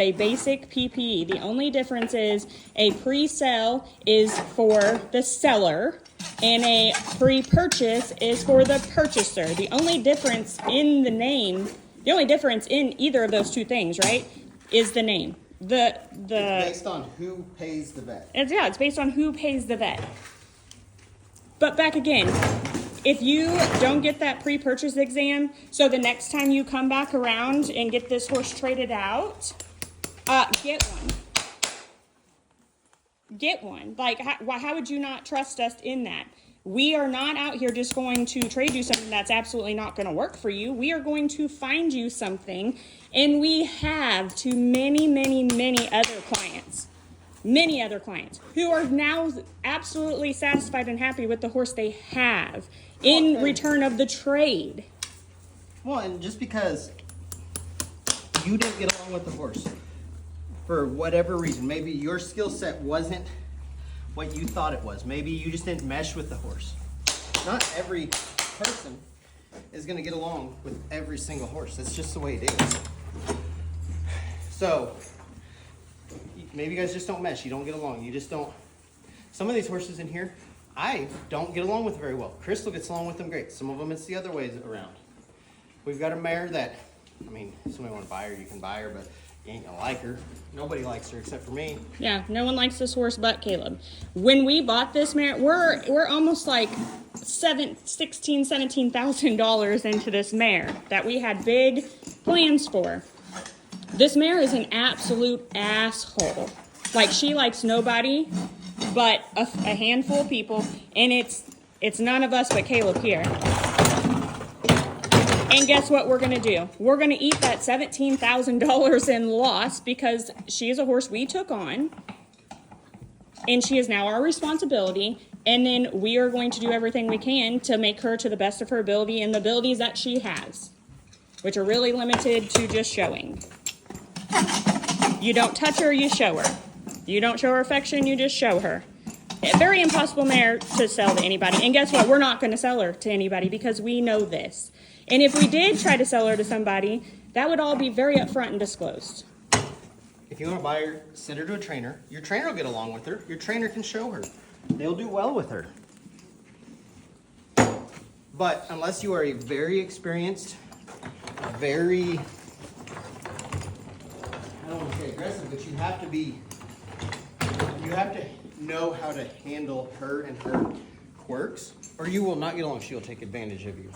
A basic PPE. The only difference is a pre-sale is for the seller and a pre-purchase is for the purchaser. The only difference in the name, the only difference in either of those two things, right, is the name. It's based on who pays the vet. It's based on who pays the vet. But back again, if you don't get that pre-purchase exam, so the next time you come back around and get this horse traded out, get one. Get one. Like, how would you not trust us in that? We are not out here just going to trade you something that's absolutely not going to work for you. We are going to find you something, and we have to many, many, many other clients who are now absolutely satisfied and happy with the horse they have in return of the trade. Well, and just because you didn't get along with the horse for whatever reason, maybe your skill set wasn't what you thought it was. Maybe you just didn't mesh with the horse. Not every person is going to get along with every single horse. That's just the way it is. So maybe you guys just don't mesh. You don't get along. You just don't. Some of these horses in here, I don't get along with very well. Crystal gets along with them great. Some of them it's the other ways around. We've got a mare that, I mean, if somebody want to buy her, you can buy her, but you ain't gonna like her. Nobody likes her except for me. Yeah, no one likes this horse but Caleb. When we bought this mare, we're almost like $17,000 into this mare that we had big plans for. This mare is an absolute asshole. Like, she likes nobody but a handful of people, and it's none of us but Caleb here. And guess what we're going to do? We're going to eat that $17,000 in loss because she is a horse we took on, and she is now our responsibility, and then we are going to do everything we can to make her to the best of her ability and the abilities that she has, which are really limited to just showing. You don't touch her, you show her. You don't show her affection, you just show her. A very impossible mare to sell to anybody. And guess what? We're not going to sell her to anybody because we know this. And if we did try to sell her to somebody, that would all be very upfront and disclosed. If you want to buy her, send her to a trainer. Your trainer will get along with her. Your trainer can show her. They'll do well with her. But unless you are a very experienced, very, I don't want to say aggressive, but you have to know how to handle her and her quirks, or you will not get along. She'll take advantage of you.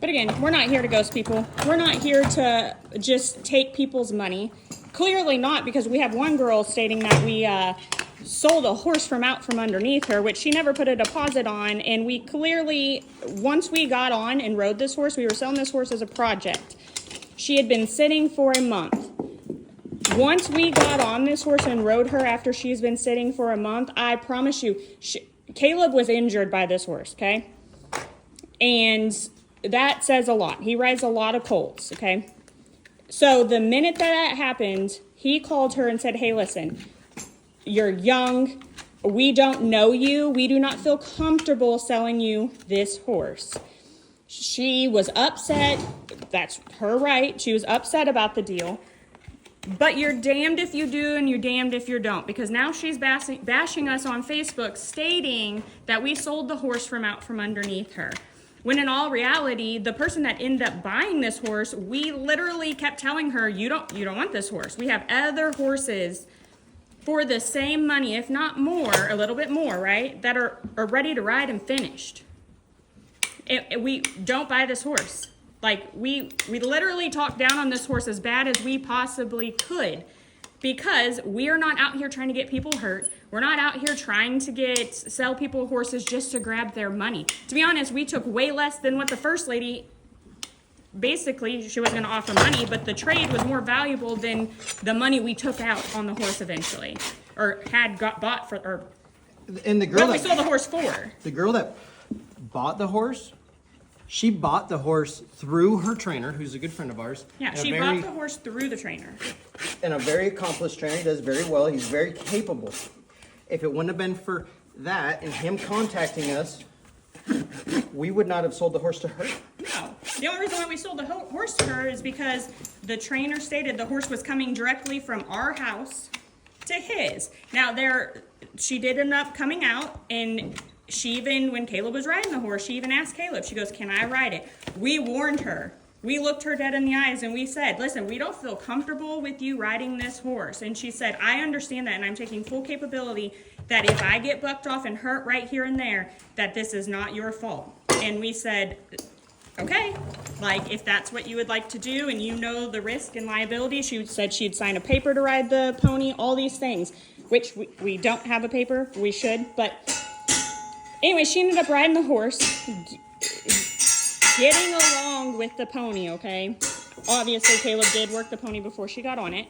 But again, we're not here to ghost people. We're not here to just take people's money. Clearly not, because we have one girl stating that we sold a horse from out from underneath her, which she never put a deposit on. And we clearly, once we got on and rode this horse, we were selling this horse as a project. She had been sitting for a month. Once we got on this horse and rode her after she's been sitting for a month, I promise you, Caleb was injured by this horse, okay? And that says a lot. He rides a lot of colts, okay? So the minute that happened, he called her and said, hey, listen, you're young. We don't know you. We do not feel comfortable selling you this horse. She was upset. That's her right. She was upset about the deal. But you're damned if you do and you're damned if you don't, because now she's bashing us on Facebook stating that we sold the horse from out from underneath her. When in all reality, the person that ended up buying this horse, we literally kept telling her, you don't want this horse. We have other horses for the same money, if not more, a little bit more, right, that are ready to ride and finished. We don't buy this horse. Like, we literally talked down on this horse as bad as we possibly could, because we are not out here trying to get people hurt. We're not out here trying to sell people horses just to grab their money. To be honest, we took way less than what the first lady, basically, she wasn't going to offer money, but the trade was more valuable than the money we took out on the horse eventually, or bought for, or and the girl what we sold the horse for. The girl that bought the horse, she bought the horse through her trainer, who's a good friend of ours. Yeah, she bought the horse through the trainer. And a very accomplished trainer. He does very well. He's very capable. If it wouldn't have been for that and him contacting us, we would not have sold the horse to her. No. The only reason why we sold the horse to her is because the trainer stated the horse was coming directly from our house to his. Now she did end up coming out, and she even, when Caleb was riding the horse, she even asked Caleb, she goes, can I ride it? We warned her. We looked her dead in the eyes and we said, listen, we don't feel comfortable with you riding this horse. And she said, I understand that, and I'm taking full capability that if I get bucked off and hurt right here and there, that this is not your fault. And we said, okay, like if that's what you would like to do and you know the risk and liability, she said she'd sign a paper to ride the pony, all these things, which we don't have a paper, we should. But anyway, she ended up riding the horse, getting along with the pony, okay? Obviously, Caleb did work the pony before she got on it.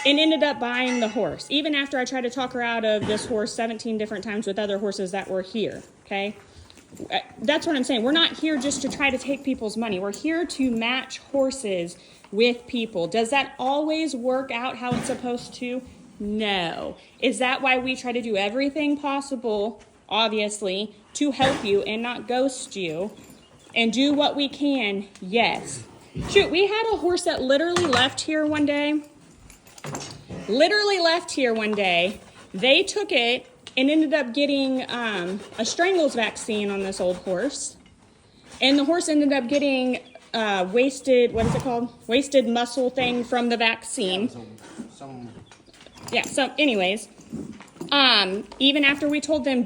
And ended up buying the horse, even after I tried to talk her out of this horse 17 different times with other horses that were here, okay? That's what I'm saying. We're not here just to try to take people's money. We're here to match horses with people. Does that always work out how it's supposed to? No. Is that why we try to do everything possible, obviously, to help you and not ghost you and do what we can? Yes. Shoot, we had a horse that literally left here one day. They took it and ended up getting a strangles vaccine on this old horse. And the horse ended up getting wasted muscle thing from the vaccine. So anyways, even after we told them,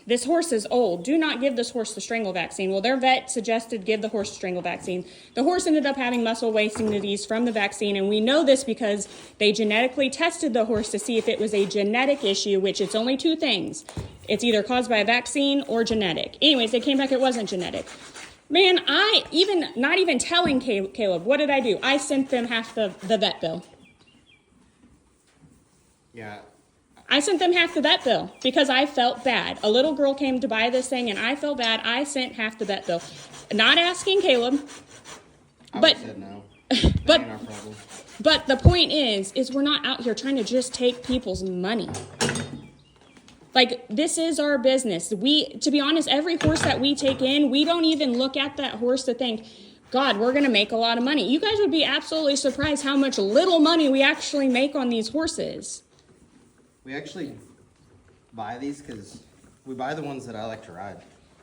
this horse is old, do not give this horse the strangle vaccine. Well, their vet suggested give the horse the strangle vaccine. The horse ended up having muscle wasting disease from the vaccine, and we know this because they genetically tested the horse to see if it was a genetic issue, which it's only two things. It's either caused by a vaccine or genetic. Anyways, they came back, it wasn't genetic. Man, not even telling Caleb, what did I do? I sent them half the vet bill. Yeah. I sent them half the vet bill because I felt bad. A little girl came to buy this thing and I felt bad. I sent half the vet bill. Not asking Caleb. I would have said no. But, ain't our problem. but the point is we're not out here trying to just take people's money. Like, this is our business. To be honest, every horse that we take in, we don't even look at that horse to think, God, we're going to make a lot of money. You guys would be absolutely surprised how much little money we actually make on these horses. We actually buy these because we buy the ones that I like to ride.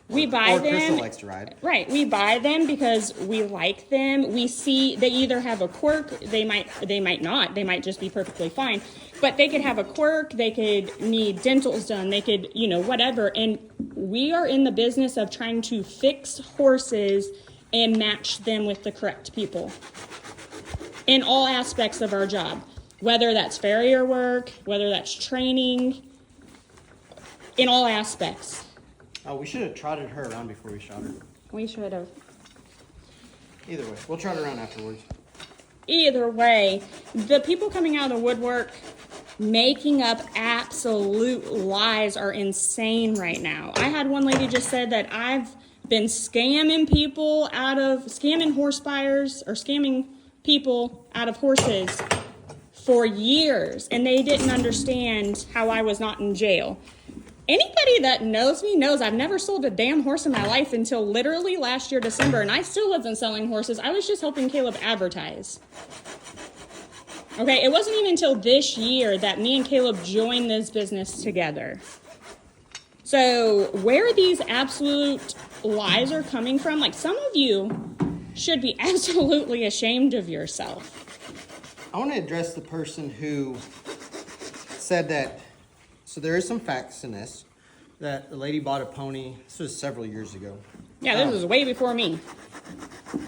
We buy them. Crystal likes to ride. Right. We buy them because we like them. We see they either have a quirk. They might not. They might just be perfectly fine. But they could have a quirk. They could need dentals done. They could, whatever. And we are in the business of trying to fix horses and match them with the correct people in all aspects of our job. Whether that's farrier work, whether that's training, in all aspects. Oh, we should have trotted her around before we shot her. We should have. Either way, we'll trot her around afterwards. Either way, the people coming out of the woodwork making up absolute lies are insane right now. I had one lady just said that I've been scamming horse buyers or scamming people out of horses for years, and they didn't understand how I was not in jail. Anybody that knows me knows I've never sold a damn horse in my life until literally last year, December, and I still wasn't selling horses. I was just helping Caleb advertise. Okay, it wasn't even until this year that me and Caleb joined this business together. So where these absolute lies are coming from, like, some of you should be absolutely ashamed of yourself. I want to address the person who said that, so there is some facts in this, that the lady bought a pony, this was several years ago. Yeah, this was way before me.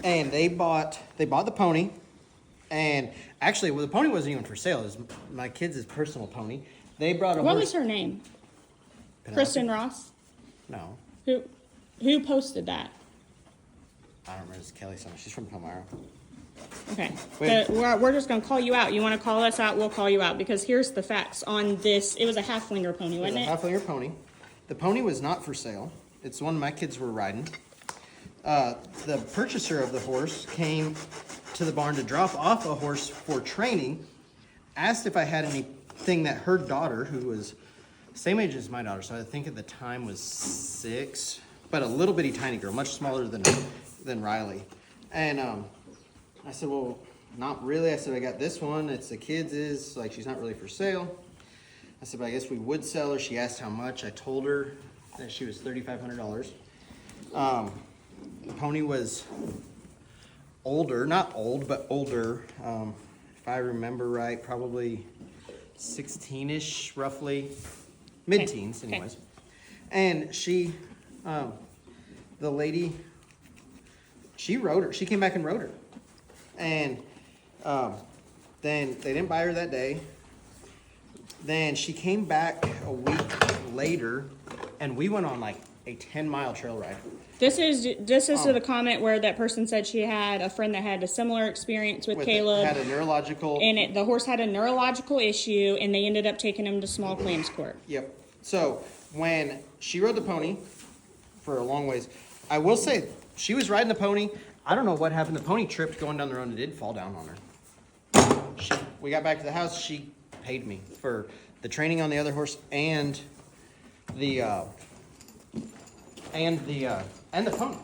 And they bought the pony, and actually, the pony wasn't even for sale. It was my kids' personal pony. They brought a horse. What was her name? Penelope? Kristen Ross? No. Who posted that? I don't remember. It's Kelly something. She's from Palmyra. Okay. Wait. We're just going to call you out. You want to call us out? We'll call you out because here's the facts on this. It was a halflinger pony, wasn't it? It was a halflinger pony. The pony was not for sale. It's one my kids were riding. The purchaser of the horse came to the barn to drop off a horse for training, asked if I had anything that her daughter, who was the same age as my daughter, so I think at the time was 6, but a little bitty tiny girl, much smaller than Riley. And I said, well, not really. I said, I got this one. It's the kids', like, she's not really for sale. I said, but I guess we would sell her. She asked how much. I told her that she was $3,500. The pony was older, not old, but older. If I remember right, probably 16-ish, roughly. Mid-teens, anyways. Okay. And she, the lady, she rode her. She came back and rode her. And then they didn't buy her that day. Then she came back a week later, and we went on like a 10-mile trail ride. This is to the comment where that person said she had a friend that had a similar experience with Caleb. Had a neurological... And the horse had a neurological issue, and they ended up taking him to small claims court. Yep. So when she rode the pony for a long ways, I will say she was riding the pony. I don't know what happened. The pony tripped going down the road and it did fall down on her. We got back to the house. She paid me for the training on the other horse and the pony.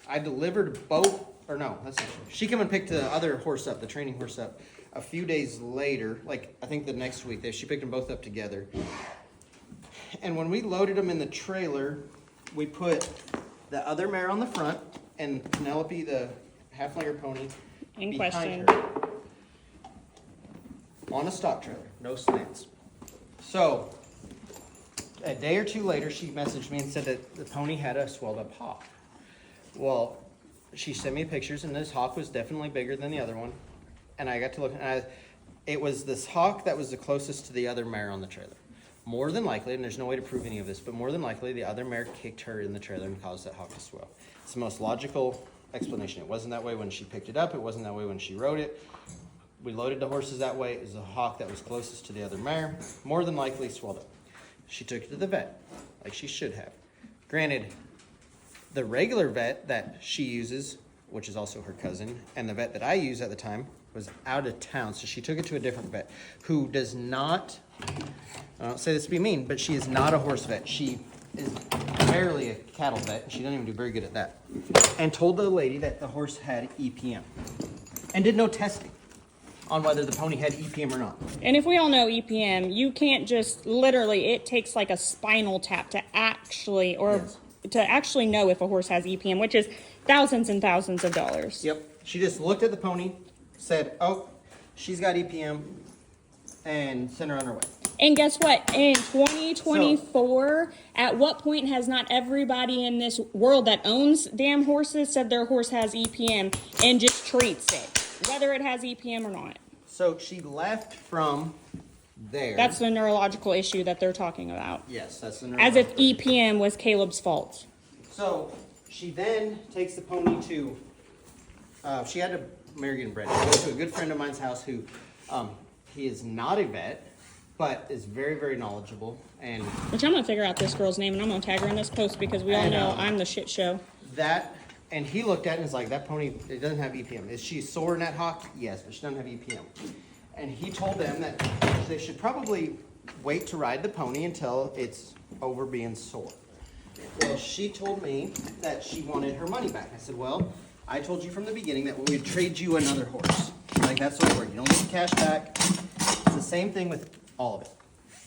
I delivered both, or no, that's not true. She came and picked the other horse up, the training horse up, a few days later, like I think the next week. She picked them both up together. And when we loaded them in the trailer, we put the other mare on the front and Penelope, the half-length pony, in behind question. her. On a stock trailer, no slants. So, a day or two later, she messaged me and said that the pony had a swelled up hock. Well, she sent me pictures, and this hock was definitely bigger than the other one. And I got to look, and it was this hock that was the closest to the other mare on the trailer. More than likely, and there's no way to prove any of this, but more than likely, the other mare kicked her in the trailer and caused that hock to swell. It's the most logical explanation. It wasn't that way when she picked it up. It wasn't that way when she rode it. We loaded the horses that way. It was the hock that was closest to the other mare. More than likely swelled up. She took it to the vet, like she should have. Granted, the regular vet that she uses, which is also her cousin, and the vet that I used at the time was out of town. So she took it to a different vet who does not, I don't say this to be mean, but she is not a horse vet. She is barely a cattle vet. She doesn't even do very good at that. And told the lady that the horse had EPM and did no testing on whether the pony had EPM or not. And if we all know EPM, you can't just literally, it takes like a spinal tap to actually, to actually know if a horse has EPM, which is thousands and thousands of dollars. Yep. She just looked at the pony, said, oh, she's got EPM, and sent her on her way. And guess what? In 2024, at what point has not everybody in this world that owns damn horses said their horse has EPM and just treats it, whether it has EPM or not? So she left from there. That's the neurological issue that they're talking about. Yes, that's the As if EPM was Caleb's fault. So she then takes the pony to, she had to American bred. She goes to a good friend of mine's house who, he is not a vet, but is very, very knowledgeable. And which I'm going to figure out this girl's name, and I'm going to tag her in this post because we all know I'm the shit show. And he looked at it and was like, that pony, it doesn't have EPM. Is she sore in that hock? Yes, but she doesn't have EPM. And he told them that they should probably wait to ride the pony until it's over being sore. Well, she told me that she wanted her money back. I said, well, I told you from the beginning that we would trade you another horse. Like, that's the word. You don't get the cash back. It's the same thing with all of it.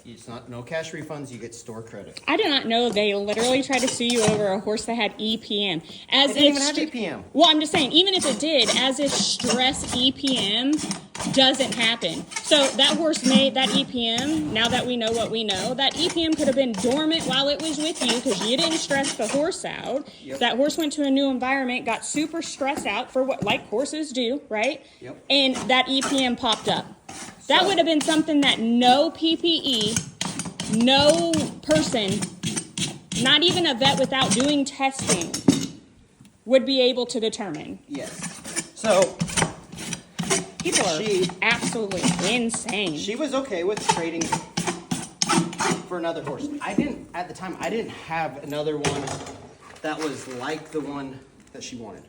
It's not no cash refunds. You get store credit. I did not know they literally tried to sue you over a horse that had EPM. As it didn't even have EPM. Well, I'm just saying, even if it did, as if stress EPM doesn't happen. So that horse made that EPM. Now that we know what we know, that EPM could have been dormant while it was with you because you didn't stress the horse out. Yep. That horse went to a new environment, got super stressed out for what like horses do, right? Yep. And that EPM popped up. That would have been something that no PPE, no person, not even a vet without doing testing, would be able to determine. Yes. So people are absolutely insane. She was okay with trading for another horse. At the time, I didn't have another one that was like the one that she wanted.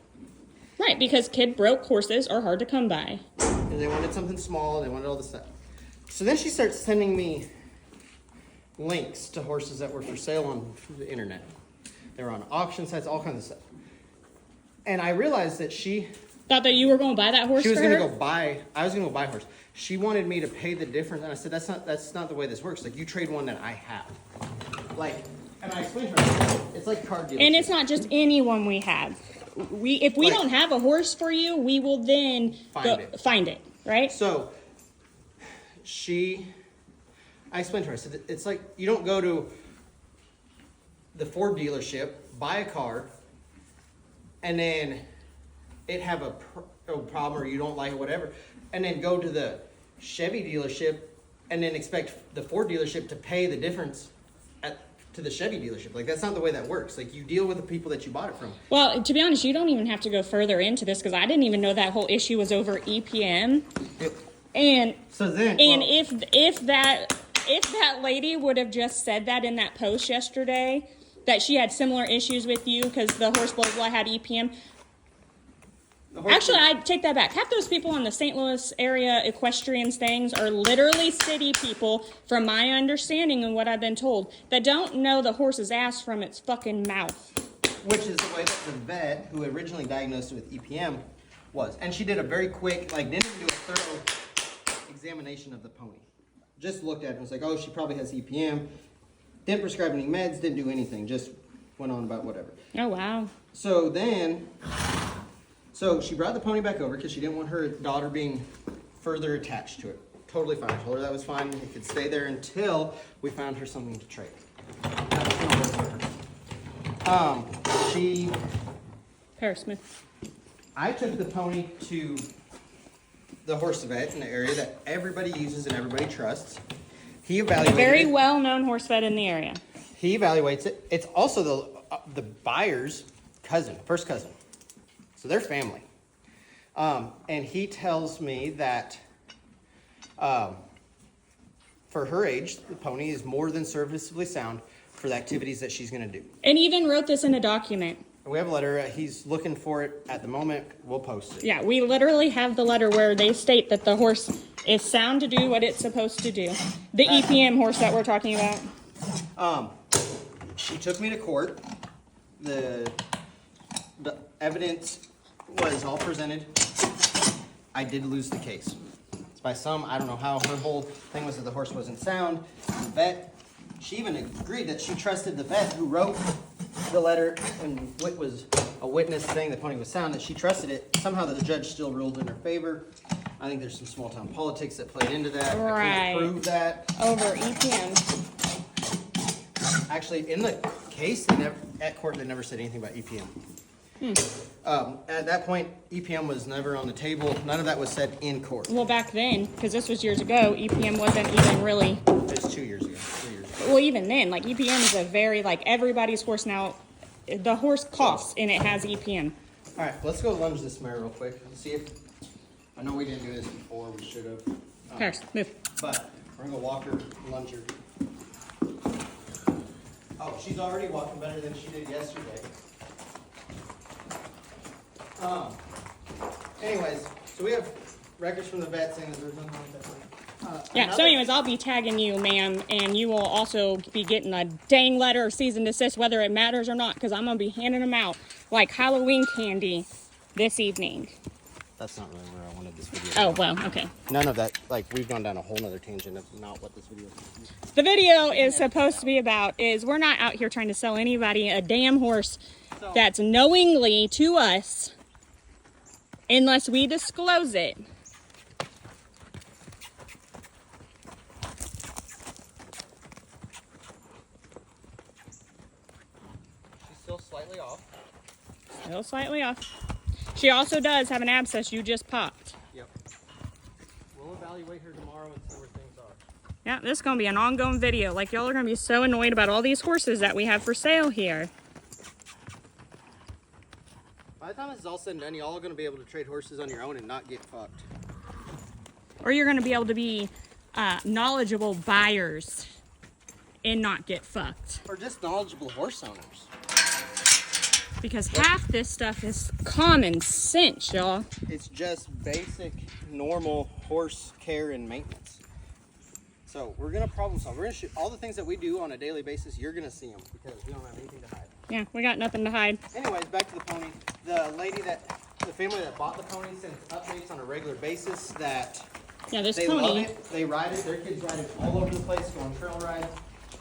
Right, because kid broke horses are hard to come by. And they wanted something small, they wanted all this stuff. So then she starts sending me links to horses that were for sale on the internet. They were on auction sites, all kinds of stuff. And I realized that she Thought that you were going to buy that horse was for going to her? go buy. I was going to go buy a horse. She wanted me to pay the difference, and I said that's not the way this works. Like you trade one that I have. Like, and I explained to her, it's like car dealership. And it's not just anyone we have. If we don't have a horse for you, we will then find it, right? So I explained to her, I said, it's like you don't go to the Ford dealership, buy a car, and then it have a problem or you don't like it, whatever, and then go to the Chevy dealership and then expect the Ford dealership to pay the difference to the Chevy dealership. Like, that's not the way that works. Like, you deal with the people that you bought it from. Well, to be honest, you don't even have to go further into this because I didn't even know that whole issue was over EPM. And so then, if that lady would have just said that in that post yesterday, that she had similar issues with you because the horse blah blah had EPM. Actually, I take that back. Half those people on the St. Louis area equestrians things are literally city people, from my understanding and what I've been told, that don't know the horse's ass from its fucking mouth. Which is the way that the vet who originally diagnosed it with EPM was. And she did a very quick, like, didn't even do a thorough examination of the pony. Just looked at it and was like, oh, she probably has EPM. Didn't prescribe any meds, didn't do anything, just went on about whatever. Oh, wow. So she brought the pony back over because she didn't want her daughter being further attached to it. Totally fine. I told her that was fine. It could stay there until we found her something to trade. Paris Smith. I took the pony to the horse vet in the area that everybody uses and everybody trusts. He evaluated A very it. well-known horse vet in the area. He evaluates it. It's also the buyer's cousin, first cousin. So they're family. And he tells me that for her age, the pony is more than serviceably sound for the activities that she's going to do. And even wrote this in a document. We have a letter. He's looking for it at the moment. We'll post it. Yeah, we literally have the letter where they state that the horse is sound to do what it's supposed to do. The EPM horse that we're talking about. She took me to court. The evidence was all presented. I did lose the case. It's by some, I don't know how, her whole thing was that the horse wasn't sound. The vet, she even agreed that she trusted the vet who wrote the letter and what was a witness saying the pony was sound, that she trusted it. Somehow the judge still ruled in her favor. I think there's some small town politics that played into that. Right. I can't prove that. Over EPM. Actually, in the case, at court, they never said anything about EPM. At that point, EPM was never on the table. None of that was said in court. Well, back then, because this was years ago, EPM wasn't even really... It's 2 years ago, 3 years ago. Well, even then, like, EPM is a very, like, everybody's horse now, the horse coughs and it has EPM. All right, let's go lunge this mare real quick. Let's see if... I know we didn't do this before. We should have. Paris, move. But we're going to walk her, lunge her. Oh, she's already walking better than she did yesterday. Anyways, so we have records from the vet saying that there's nothing wrong with that. Yeah, so anyways, I'll be tagging you, ma'am, and you will also be getting a dang letter of cease and desist, whether it matters or not, because I'm going to be handing them out like Halloween candy this evening. That's not really where I wanted this video. Oh, well, okay. None of that, like, we've gone down a whole nother tangent of not what this video is. The video is supposed to be about is we're not out here trying to sell anybody a damn horse that's knowingly to us unless we disclose it. She's still slightly off. Still slightly off. She also does have an abscess you just popped. Yep. We'll evaluate her tomorrow and see where things are. Yeah, this is going to be an ongoing video. Like, y'all are going to be so annoyed about all these horses that we have for sale here. By the time this is all said and done, y'all are going to be able to trade horses on your own and not get fucked. Or you're going to be able to be knowledgeable buyers and not get fucked. Or just knowledgeable horse owners. Because half this stuff is common sense, y'all. It's just basic, normal horse care and maintenance. So we're going to problem solve. We're going to shoot all the things that we do on a daily basis. You're going to see them because we don't have anything to hide. Yeah, we got nothing to hide. Anyways, back to the pony. The family that bought the pony sends updates on a regular basis that Yeah, this they love pony. it. They ride it. Their kids ride it all over the place, go on trail rides.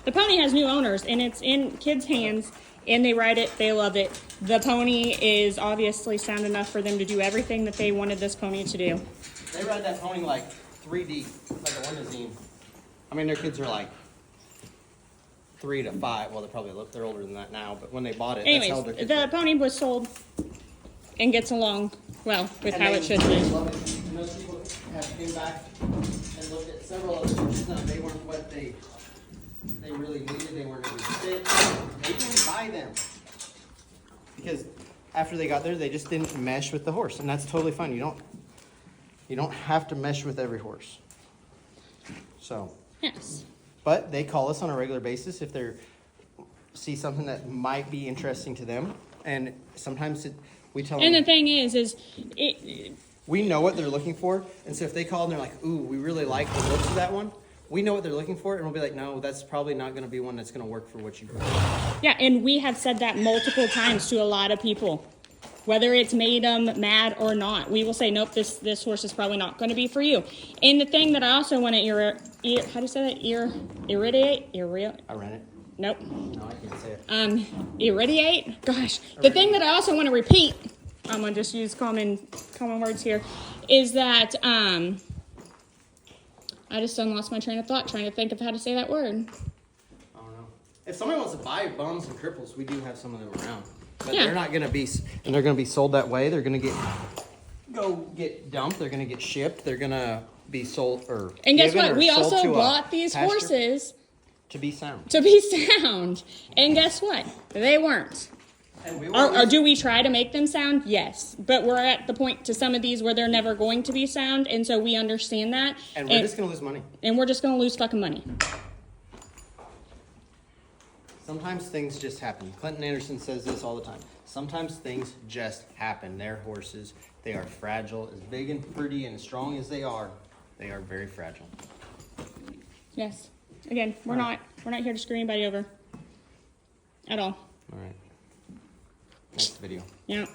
The pony has new owners, and it's in kids' hands, and they ride it. They love it. The pony is obviously sound enough for them to do everything that they wanted this pony to do. They ride that pony like 3D, like a limousine. I mean, their kids are like 3 to 5. Well, they're older than that now, but when they bought it, Anyways, that's how their kids the pony was sold and gets along well with how it should they be. love it. And those people have came back and looked at several other horses. Now, they weren't what they really needed. They weren't really fit. They didn't buy them because after they got there, they just didn't mesh with the horse, and that's totally fine. You don't have to mesh with every horse. So, Yes. but they call us on a regular basis if they see something that might be interesting to them, and sometimes we tell them. And the thing is We know what they're looking for, and so if they call and they're like, "Ooh, we really like the looks of that one," we know what they're looking for, and we'll be like, "No, that's probably not going to be one that's going to work for what you want." yeah, and we have said that multiple times to a lot of people. Whether it's made them mad or not, we will say, nope, this horse is probably not going to be for you. And the thing that I also want to how do you say that? Irradiate? I ran it. Nope. No, I can't say it. Irradiate? Gosh. The thing that I also want to repeat, I'm going to just use common words here, is that I just done lost my train of thought trying to think of how to say that word. I don't know. If somebody wants to buy bums and cripples, we do have some of them around. But Yeah. they're not going to be, and they're going to be sold that way. They're going to get dumped. They're going to get shipped. They're going to be sold or And guess given what? or We sold also to a bought these pasture horses to be sound. to be sound. And guess what? They weren't. And we Or do we try to make them sound? Yes. But we're at the point to some of these where they're never going to be sound, and so we understand that. and we're just going to lose money. And we're just going to lose fucking money. Sometimes things just happen. Clinton Anderson says this all the time. Sometimes things just happen. They're horses. They are fragile. As big and pretty and strong as they are very fragile. Yes. Again, we're not here to screw anybody over. At all. All right. Next video. Yeah.